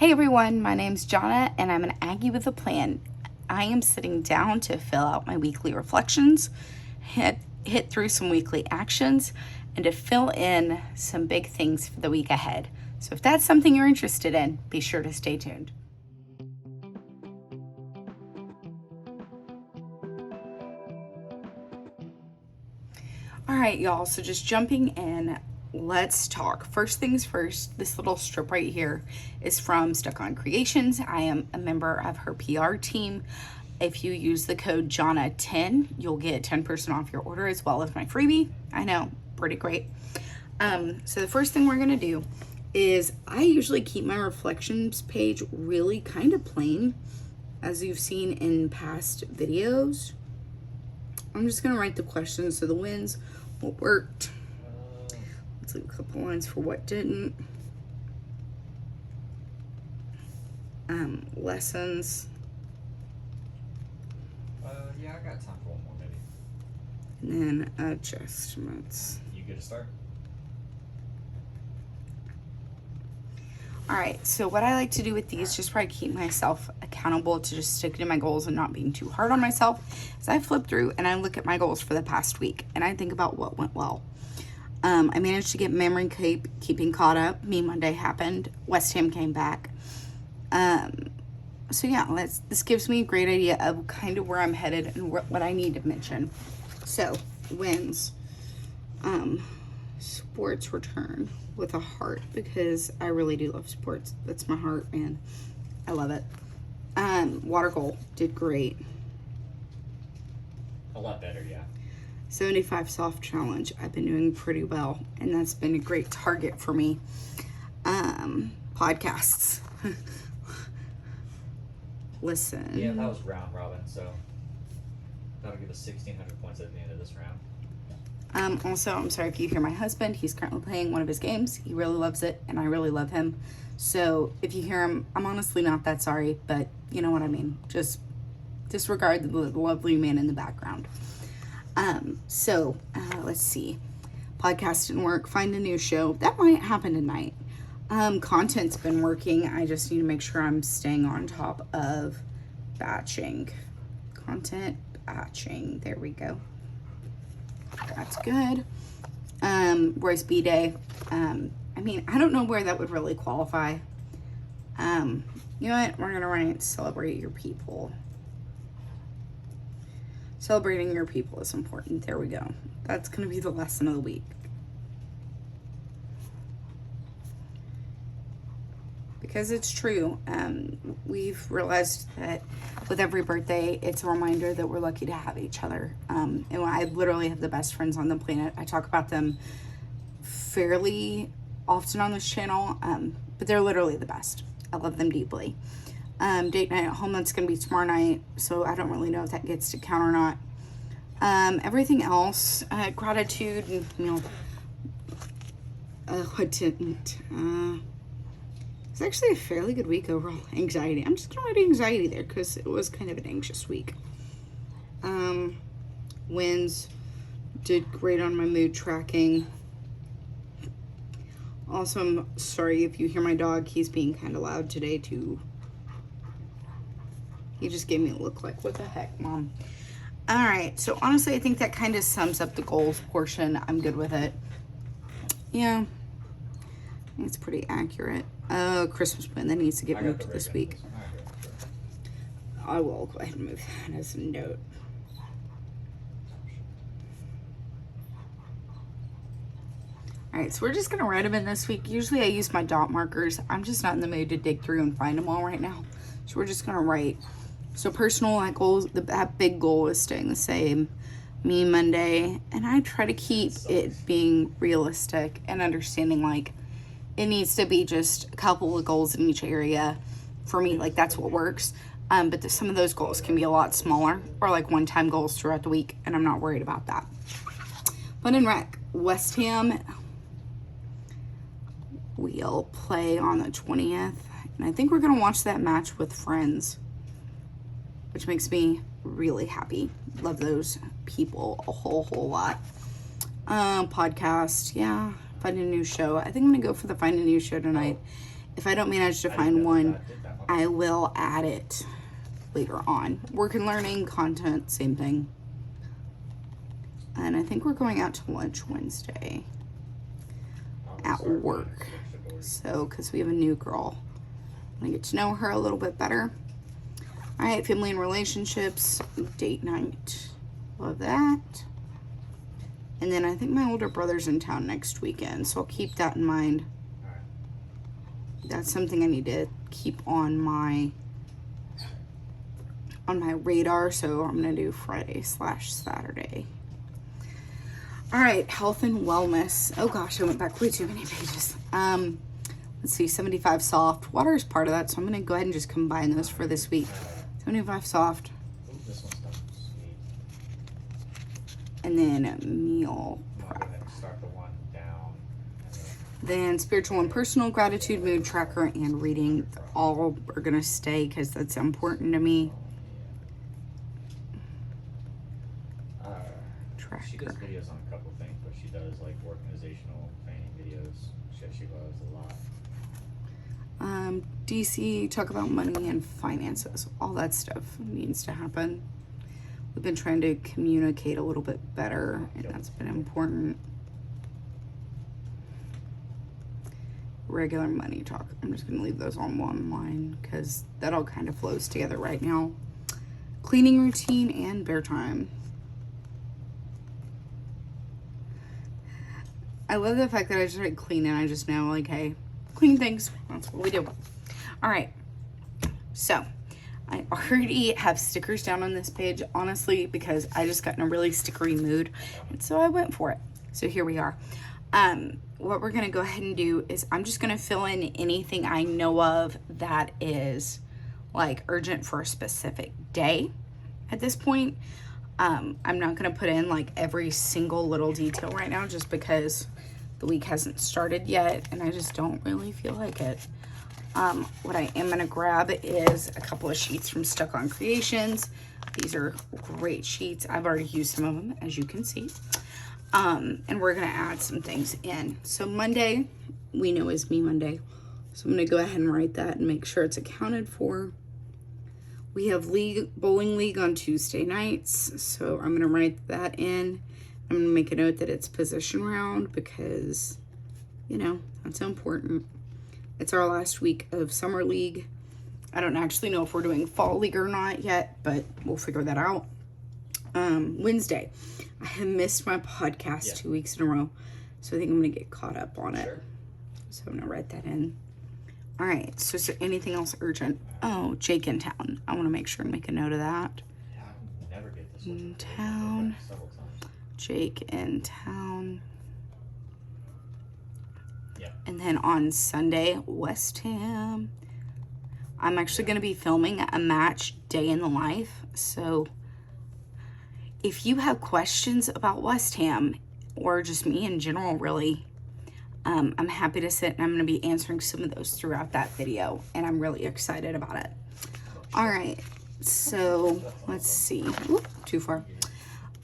Hey everyone, my name's Jonna and I'm an Aggie with a plan. I am sitting down to fill out my weekly reflections, hit through some weekly actions, and to fill in some big things for the week ahead. So if that's something you're interested in, be sure to stay tuned. All right, y'all, so just jumping in, let's talk. First things first, this little strip right here is from Stuck On Creations. I am a member of her PR team. If you use the code JONNA10, you'll get 10% off your order as well as my freebie. I know, pretty great. So the first thing we're gonna do is I usually keep my reflections page really kind of plain, as you've seen in past videos. I'm just gonna write the questions, so the wins, what worked. Let's leave a couple lines for what didn't. Lessons. Yeah, I got time for one more maybe. And then adjustments. You get a start? All right, so what I like to do with these, just where I keep myself accountable to just sticking to my goals and not being too hard on myself, is I flip through and I look at my goals for the past week and I think about what went well. I managed to get memory keeping caught up. Monday happened. West Ham came back. So yeah, this gives me a great idea of kind of where I'm headed and what I need to mention. So wins, sports return with a heart, because I really do love sports. That's my heart, man. I love it. Water goal did great. A lot better, yeah. 75 soft challenge. I've been doing pretty well, and that's been a great target for me. Podcasts. Listen. Yeah, that was round robin, so that'll give us 1,600 points at the end of this round. Also, I'm sorry if you hear my husband. He's currently playing one of his games. He really loves it, and I really love him. So if you hear him, I'm honestly not that sorry, but you know what I mean. Just disregard the lovely man in the background. Let's see. Podcast didn't work. Find a new show. That might happen tonight. Content's been working. I just need to make sure I'm staying on top of batching. Content batching. There we go. That's good. Royce B Day. I don't know where that would really qualify. You know what? We're gonna write celebrate your people. Celebrating your people is important. There we go. That's gonna be the lesson of the week. Because it's true. We've realized that with every birthday, it's a reminder that we're lucky to have each other. And I literally have the best friends on the planet. I talk about them fairly often on this channel, but they're literally the best. I love them deeply. Date night at home, that's going to be tomorrow night, so I don't really know if that gets to count or not. Everything else, gratitude, and, what didn't? It's actually a fairly good week overall. Anxiety. I'm just going to write anxiety there because it was kind of an anxious week. Wins. Did great on my mood tracking. Also, I'm sorry if you hear my dog. He's being kind of loud today, too. He just gave me a look like, what the heck, Mom? All right. So, honestly, I think that kind of sums up the goals portion. I'm good with it. Yeah. I think it's pretty accurate. Christmas plan that needs to get moved to this week. I will go ahead and move that as a note. Alright, so we're just going to write them in this week. Usually I use my dot markers. I'm just not in the mood to dig through and find them all right now. So we're just going to write. So personal, that big goal is staying the same. Me Monday. And I try to keep it being realistic and understanding, like, it needs to be just a couple of goals in each area. For me, like, that's what works. But some of those goals can be a lot smaller, or like one-time goals throughout the week, and I'm not worried about that. But in rec, West Ham, we'll play on the 20th, and I think we're going to watch that match with friends, which makes me really happy. Love those people a whole lot. Podcast, yeah. Find a new show. I think I'm gonna go for the find a new show tonight. If I don't manage to I didn't find know one, that did that much. I will add it later on. Work and learning, content, same thing. And I think we're going out to lunch Wednesday I'll at start work. buying extra boards. So, because we have a new girl. I get to know her a little bit better. All right, family and relationships, date night. Love that. And then I think my older brother's in town next weekend, so I'll keep that in mind. Alright. That's something I need to keep on my radar, so I'm gonna do Friday/Saturday. All right, health and wellness. Oh gosh, I went back way too many pages. Let's see, 75 soft. Water is part of that, so I'm gonna go ahead and just combine those for this week. 75 soft, Ooh, this one's done. Sweet. and then meal I'm gonna go ahead and start the one down. And Then spiritual and personal, gratitude, mood tracker, and reading. All are gonna stay because that's important to me. she does Tracker. videos on a couple things, but she does like organizational planning videos. She loves a lot. DC, talk about money and finances. All that stuff needs to happen. We've been trying to communicate a little bit better, and that's been important. Regular money talk. I'm just gonna leave those on one line because that all kind of flows together right now. Cleaning routine and bear time. I love the fact that I just like clean and I just know like, hey, clean things. That's what we do. All right. So I already have stickers down on this page, honestly, because I just got in a really stickery mood. And so I went for it. So here we are. What we're going to go ahead and do is I'm just going to fill in anything I know of that is like urgent for a specific day at this point. I'm not going to put in like every single little detail right now just because the week hasn't started yet and I just don't really feel like it. What I am going to grab is a couple of sheets from Stuck on Creations. These are great sheets. I've already used some of them, as you can see. And we're going to add some things in. So Monday, we know is Me Monday. So I'm going to go ahead and write that and make sure it's accounted for. We have bowling league on Tuesday nights. So I'm going to write that in. I'm going to make a note that it's position round because, you know, that's important. It's our last week of summer league. I don't actually know if we're doing fall league or not yet, but we'll figure that out. Wednesday. I have missed my podcast 2 weeks in a row, so I think I'm going to get caught up on it. Sure. So I'm going to write that in. All right, so is there anything else urgent? Oh, Jake in town. I want to make sure and make a note of that. Yeah, I never get this one. In town. Several times. Jake in town. Yeah. And then on Sunday, West Ham. I'm actually going to be filming a match day in the life. So if you have questions about West Ham or just me in general, really, I'm happy to sit and I'm going to be answering some of those throughout that video. And I'm really excited about it. All right. So let's see. Oop, too far.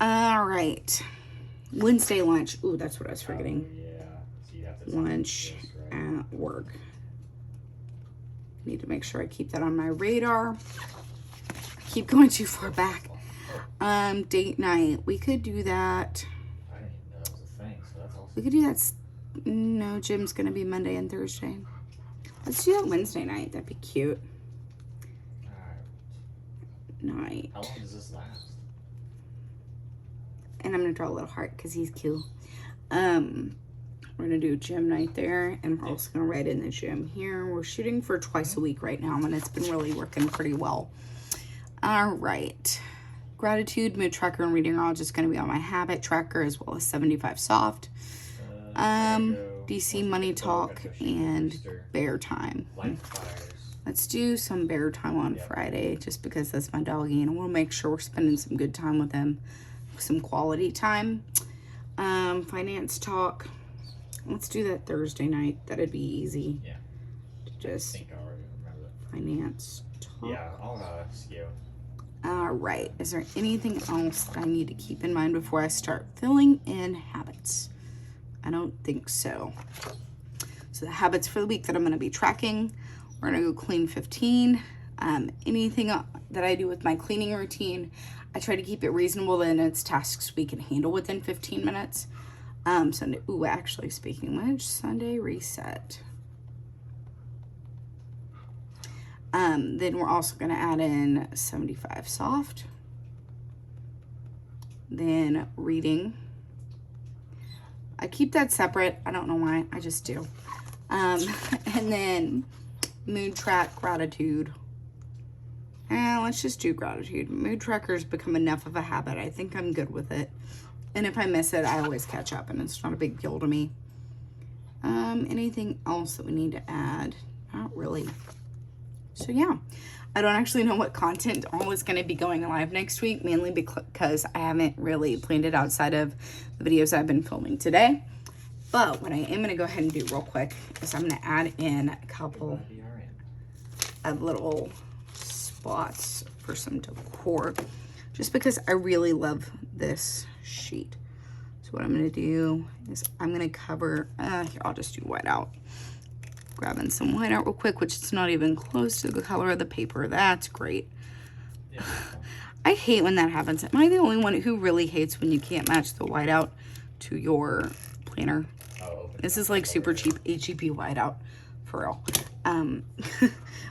All right. Wednesday lunch. Ooh, that's what I was forgetting. Yeah. So you have to Lunch at work. Need to make sure I keep that on my radar. Keep going too far back. Date night. We could do that. I didn't even know that was a thing, so that's awesome. We could do that. No, gym's gonna be Monday and Thursday. Let's do that Wednesday night. That'd be cute. Alright. Night. How long does this last? And I'm gonna draw a little heart because he's cute. We're gonna do gym night there, and we're also gonna write in the gym here. We're shooting for twice a week right now, and it's been really working pretty well. All right. Gratitude, mood tracker, and reading are all just gonna be on my habit tracker as well as 75 soft. DC money talk and bear time. Let's do some bear time on Friday just because that's my doggy and we'll make sure we're spending some good time with him. Some quality time. Finance talk. Let's do that Thursday night. That'd be easy. Yeah. Just I think I already remember that. finance talk. Yeah, I'll ask you. All right. Is there anything else that I need to keep in mind before I start filling in habits? I don't think so. So the habits for the week that I'm going to be tracking, we're going to go clean 15. Anything that I do with my cleaning routine, I try to keep it reasonable and it's tasks we can handle within 15 minutes. Sunday, ooh, actually speaking of which, Sunday reset. Then we're also going to add in 75 soft. Then reading. I keep that separate. I don't know why. I just do. And then mood track, gratitude. Let's just do gratitude. Mood trackers become enough of a habit. I think I'm good with it. And if I miss it, I always catch up and it's not a big deal to me. Anything else that we need to add? Not really. So yeah, I don't actually know what content all is going to be going live next week, mainly because I haven't really planned it outside of the videos I've been filming today. But what I am going to go ahead and do real quick is I'm going to add in a couple of little spots for some decor, just because I really love this sheet. So what I'm going to do is I'm going to cover, here, I'll just do white out. Grabbing some white out real quick, which is not even close to the color of the paper. That's great. Yeah. I hate when that happens. Am I the only one who really hates when you can't match the white out to your planner? Oh, this is like super cheap HEB white out, for real.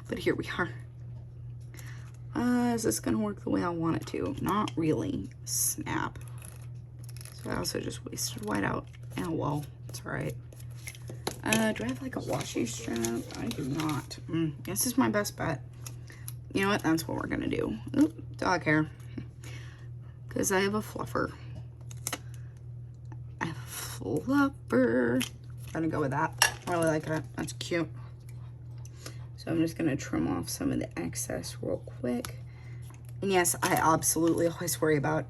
But here we are. Is this gonna work the way I want it to? Not really. Snap. So I also just wasted white out. Oh well, it's all right. Do I have like a washi strap? I do not. This is my best bet. You know what? That's what we're gonna do. Oop, dog hair. Because I have a fluffer. I have a fluffer. I'm gonna go with that. I really like that. That's cute. So I'm just gonna trim off some of the excess real quick. And yes, I absolutely always worry about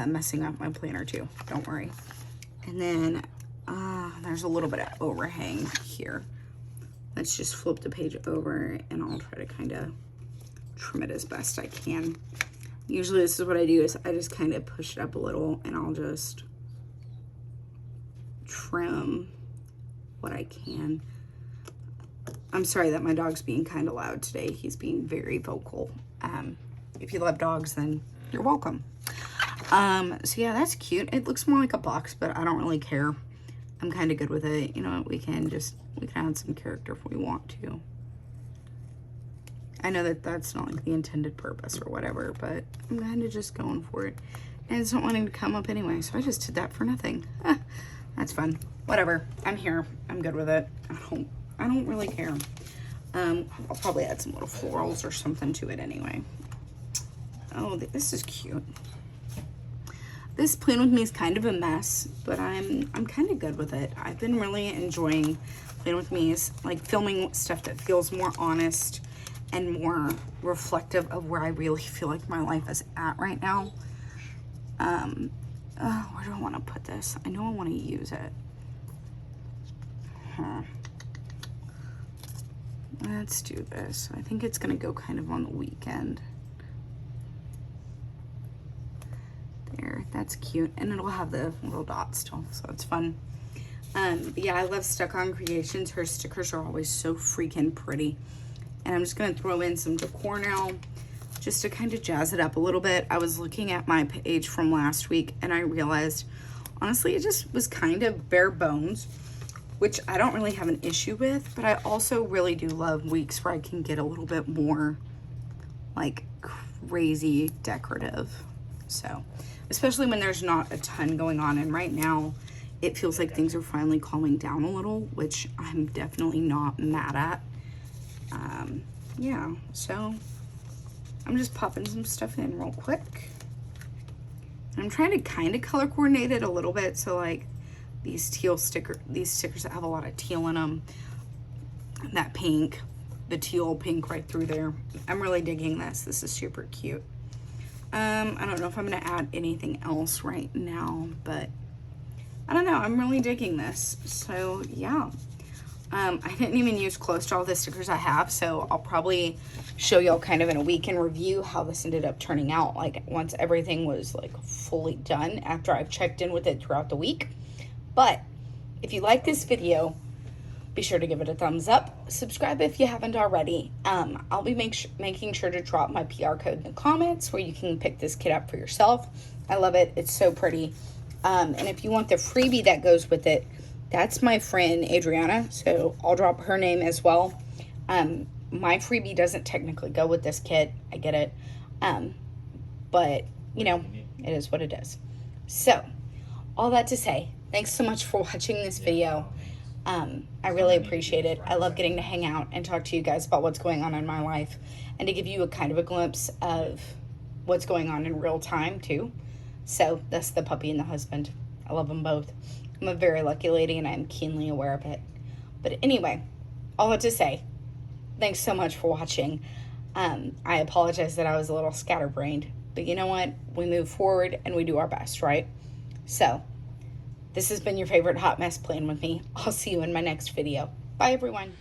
messing up my planner too. Don't worry. And then there's a little bit of overhang here. Let's just flip the page over and I'll try to kind of trim it as best I can. Usually this is what I do, is I just kind of push it up a little and I'll just trim what I can. I'm sorry that my dog's being kind of loud today. He's being very vocal. If you love dogs, then you're welcome. So yeah, that's cute. It looks more like a box, but I don't really care. I'm kind of good with it. You know what? We can add some character if we want to. I know that that's not like the intended purpose or whatever, but I'm kind of just going for it. And it's not wanting to come up anyway, so I just did that for nothing. That's fun. Whatever. I'm here. I'm good with it. I don't really care. I'll probably add some little florals or something to it anyway. Oh, this is cute. This plan with me is kind of a mess, but I'm kind of good with it. I've been really enjoying plan with me, is like filming stuff that feels more honest and more reflective of where I really feel like my life is at right now. Where do I want to put this? I know I want to use it. Let's do this. I think it's going to go kind of on the weekend. There, that's cute. And it'll have the little dots still, so it's fun. But yeah, I love Stuck On Creations. Her stickers are always so freaking pretty. And I'm just going to throw in some decor now, just to kind of jazz it up a little bit. I was looking at my page from last week and I realized, honestly, it just was kind of bare bones, which I don't really have an issue with, but I also really do love weeks where I can get a little bit more like crazy decorative. So, especially when there's not a ton going on, and right now it feels like things are finally calming down a little, which I'm definitely not mad at. Yeah, so I'm just popping some stuff in real quick. I'm trying to kind of color coordinate it a little bit, so like these stickers that have a lot of teal in them, that pink, the teal pink right through there. I'm really digging this. This is super cute. I don't know if I'm gonna add anything else right now, but I don't know. I'm really digging this. So yeah. I didn't even use close to all the stickers I have, so I'll probably show y'all kind of in a week in review how this ended up turning out, like once everything was like fully done after I've checked in with it throughout the week. But if you like this video, Be sure to give it a thumbs up. Subscribe if you haven't already. I'll be making sure to drop my PR code in the comments where you can pick this kit up for yourself. I love it. It's so pretty. And if you want the freebie that goes with it, that's my friend Adriana. So I'll drop her name as well. My freebie doesn't technically go with this kit. I get it. But, you know, it is what it is. So, all that to say, thanks so much for watching this video. I really appreciate it. I love getting to hang out and talk to you guys about what's going on in my life and to give you a kind of a glimpse of what's going on in real time too. So that's the puppy and the husband. I love them both. I'm a very lucky lady and I'm keenly aware of it. But anyway, all that to say, thanks so much for watching. I apologize that I was a little scatterbrained, but you know what? We move forward and we do our best, right? So, this has been your favorite hot mess plan with me. I'll see you in my next video. Bye, everyone.